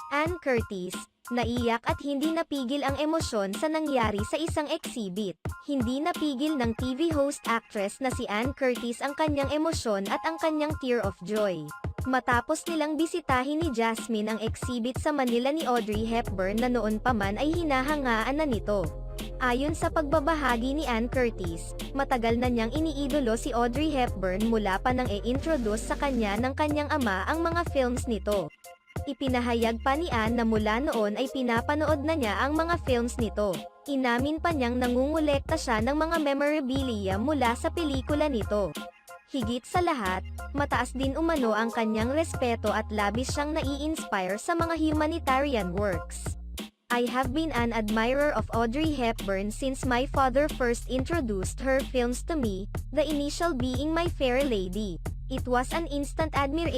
Ann Curtis, naiyak at hindi napigil ang emosyon sa nangyari sa isang exhibit. Hindi napigil ng TV host actress na si Ann Curtis ang kanyang emosyon at ang kanyang tear of joy. Matapos nilang bisitahin ni Jasmine ang exhibit sa Manila ni Audrey Hepburn na noon pa man ay hinahangaan na nito. Ayon sa pagbabahagi ni Ann Curtis, matagal na niyang iniidolo si Audrey Hepburn mula pa nang i-introduce sa kanya ng kanyang ama ang mga films nito. Ipinahayag pa ni Ann na mula noon ay pinapanood na niya ang mga films nito. Inamin pa niyang nangungulekta siya ng mga memorabilia mula sa pelikula nito. Higit sa lahat, mataas din umano ang kanyang respeto at labis siyang nai-inspire sa mga humanitarian works. I have been an admirer of Audrey Hepburn since my father first introduced her films to me, the initial being My Fair Lady. It was an instant admiration